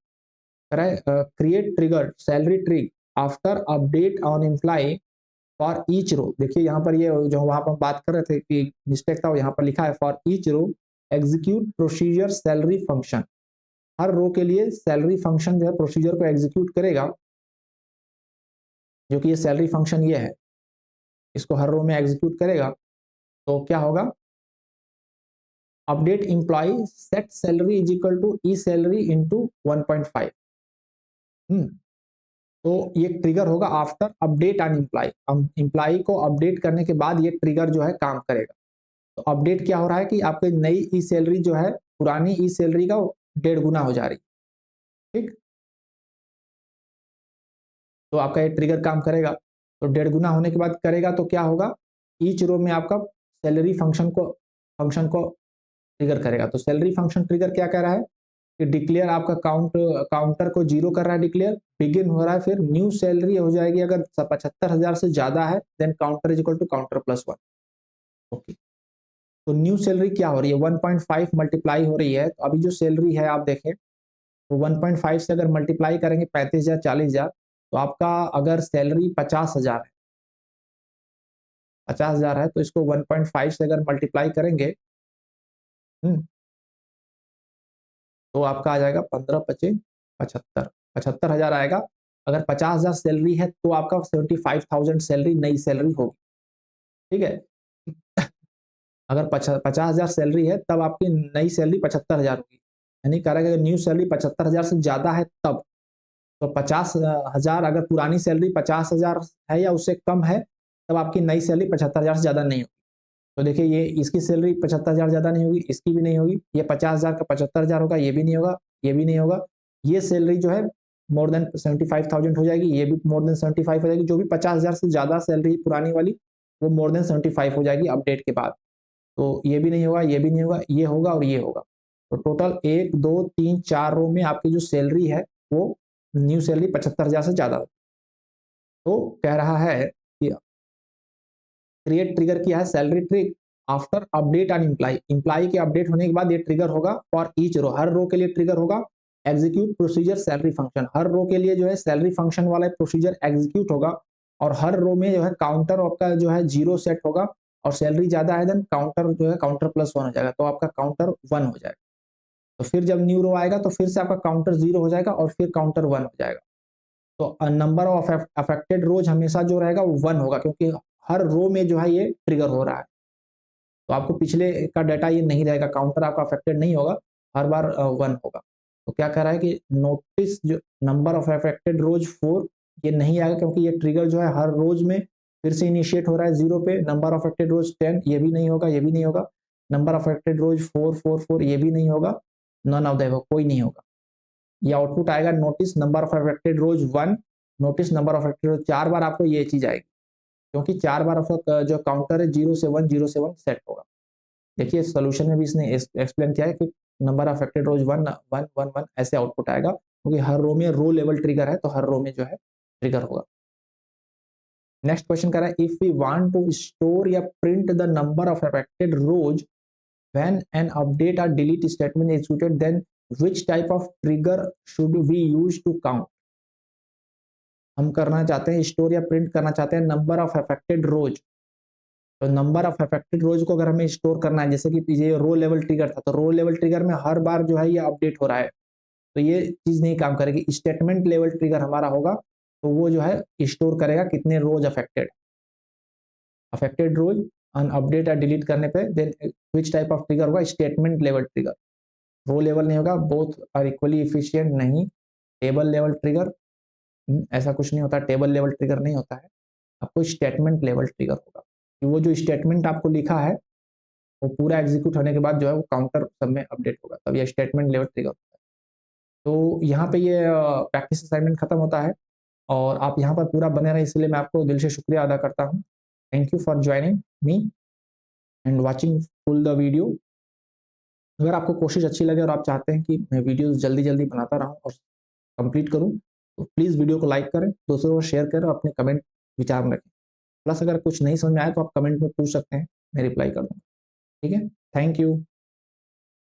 create trigger salary trig after update on employee for each row. देखिए यहाँ पर ये जो वहां पर बात कर रहे थे कि मिस्टेक था, यहाँ पर लिखा है for each row execute procedure salary function. हर रो के लिए सैलरी फंक्शन जो है प्रोसीजर को एग्जीक्यूट करेगा, जो कि ये सैलरी फंक्शन ये है, इसको हर रो में एग्जीक्यूट करेगा। तो क्या होगा? Update employee set salary is equal to E salary into 1.5। तो ये ट्रिगर होगा after update on employee. Employee को अपडेट करने के बाद ये ट्रिगर जो है काम करेगा। तो अपडेट क्या हो रहा है कि आपकी नई ई सैलरी जो है पुरानी ई सैलरी का 1.5 गुना हो जा रही। ठीक, तो आपका ये ट्रिगर काम करेगा। तो 1.5 गुना होने के बाद करेगा तो क्या होगा? ईच रो में आपका सैलरी फंक्शन को ट्रिगर करेगा। तो सैलरी फंक्शन ट्रिगर क्या कह रहा है कि डिक्लेयर आपका काउंटर को 0 कर रहा है, डिक्लेयर बिगिन हो रहा है, फिर न्यू सैलरी हो जाएगी अगर 75,000 से ज्यादा है, then counter is equal to counter plus 1। Okay, तो न्यू सैलरी क्या हो रही है? 1.5 मल्टीप्लाई हो रही है। तो अभी जो सैलरी है आप देखें तो 1.5 से अगर मल्टीप्लाई करेंगे 35,000 40,000, तो आपका अगर सैलरी 50,000 है, 50,000 है, तो इसको 1.5 से अगर मल्टीप्लाई करेंगे तो आपका आ जाएगा 15 पचे 75, 75,000 आएगा। अगर 50,000 सैलरी है तो आपका 75,000 सैलरी नई सैलरी होगी। ठीक है, अगर 50,000 सैलरी है तब आपकी नई सैलरी 75,000 होगी। यानी कह रहा है कि न्यू सैलरी 75,000 से ज्यादा है तब, तो 50,000 अगर पुरानी सैलरी 50,000 है या उससे कम है, तब आपकी नई सैलरी 75,000 से ज्यादा नहीं होगी। तो देखिए ये इसकी सैलरी 75,000 ज़्यादा नहीं होगी, इसकी भी नहीं होगी, ये 50,000 का 75,000 होगा, ये भी नहीं होगा, ये भी नहीं होगा। ये सैलरी जो है मोर देन 75,000 हो जाएगी, ये भी मोर देन 75 हो जाएगी, जो भी 50,000 से ज़्यादा सैलरी पुरानी वाली, वो मोर देन 75 हो जाएगी अपडेट के बाद। तो ये भी नहीं होगा, ये भी नहीं होगा, ये होगा और ये होगा। तो टोटल 1, 2, 3, 4 रो में आपकी जो सैलरी है, वो न्यू सैलरी 75,000 से ज़्यादा होगी। तो कह रहा है कि क्रिएट ट्रिगर किया है salary trick after update on employee. Employee के अपडेट होने के बाद ये ट्रिगर होगा for each row, her row के लिए ट्रिगर होगा। एग्जीक्यूट प्रोसीजर सैलरी फंक्शन, हर रो के लिए जो है सैलरी फंक्शन वाला प्रोसीजर एग्जीक्यूट होगा और हर रो में जो है काउंटर आपका जो है 0 सेट होगा और सैलरी ज्यादा है देन काउंटर जो है काउंटर +1 हो जाएगा, तो आपका काउंटर 1 हो जाएगा। तो फिर जब न्यू रो आएगा तो फिर से आपका काउंटर 0 हो जाएगा और फिर काउंटर 1 हो जाएगा। तो नंबर ऑफ अफेक्टेड रोज हमेशा जो रहेगा वो 1 होगा, क्योंकि हर रो में जो है ये ट्रिगर हो रहा है। तो आपको पिछले का डाटा ये नहीं रहेगा, काउंटर आपका अफेक्टेड नहीं होगा, हर बार 1 होगा। तो क्या कह रहा है कि नोटिस जो नंबर ऑफ अफेक्टेड रोज 4, ये नहीं आएगा क्योंकि ये ट्रिगर जो है हर रोज में फिर से इनिशिएट हो रहा है 0 पे। नंबर ऑफ अफेक्टेड रोज 10, ये भी नहीं होगा, ये भी नहीं होगा। नंबर ऑफ अफेक्टेड रोज 4, 4, 4, ये भी नहीं होगा। नन ऑफ द कोई नहीं होगा। ये आउटपुट आएगा notice number of affected rows 1, notice number of affected rows 4 बार आपको ये चीज आएगी, क्योंकि 4 बार आपका जो काउंटर है 0 से 1, 0 से 1 सेट होगा। देखिए सोल्यूशन में भी इसने एक्सप्लेन किया है कि नंबर अफेक्टेड रोज 1, 1, 1, 1 ऐसे आउटपुट आएगा, क्योंकि हर रो में रो लेवल ट्रिगर है, तो हर रो में जो है ट्रिगर होगा। नेक्स्ट क्वेश्चन कर रहा है, if we want to store या print the number of affected rows when an update और delete statement executed, then which type of trigger should we use to count. हम करना चाहते हैं स्टोर या प्रिंट करना चाहते हैं नंबर ऑफ अफेक्टेड रोज। तो नंबर ऑफ अफेक्टेड रोज को अगर हमें स्टोर करना है, जैसे कि ये रो लेवल ट्रिगर था, तो रो लेवल ट्रिगर में हर बार जो है ये अपडेट हो रहा है, तो ये चीज नहीं काम करेगी। स्टेटमेंट लेवल ट्रिगर हमारा होगा, तो वो जो है स्टोर करेगा कितने rows affected, affected rows on update या डिलीट करने पे, then which type of trigger होगा, statement level trigger. Row level नहीं होगा, बोथ आर इक्वली इफिशिएंट नहीं। टेबल लेवल ट्रिगर ऐसा कुछ नहीं होता, टेबल लेवल ट्रिगर नहीं होता है, आपको स्टेटमेंट लेवल ट्रिगर होगा कि वो जो स्टेटमेंट आपको लिखा है वो पूरा एग्जीक्यूट होने के बाद जो है वो काउंटर सब में अपडेट होगा, तब ये स्टेटमेंट लेवल ट्रिगर होता है। तो यहाँ पे ये प्रैक्टिस असाइनमेंट खत्म होता है और आप यहाँ पर पूरा बने रहे, इसलिए मैं आपको दिल से शुक्रिया अदा करता हूँ। Thank you for joining me and watching full the video. अगर आपको कोशिश अच्छी लगे और आप चाहते हैं कि मैं वीडियोस जल्दी जल्दी बनाता रहूँ और कंप्लीट करूँ, तो प्लीज़ वीडियो को लाइक करें, दूसरों को शेयर करें और अपने कमेंट विचार में रखें। प्लस अगर कुछ नहीं समझ में आए तो आप कमेंट में पूछ सकते हैं, मैं रिप्लाई कर दूँगा। ठीक है, थैंक यू।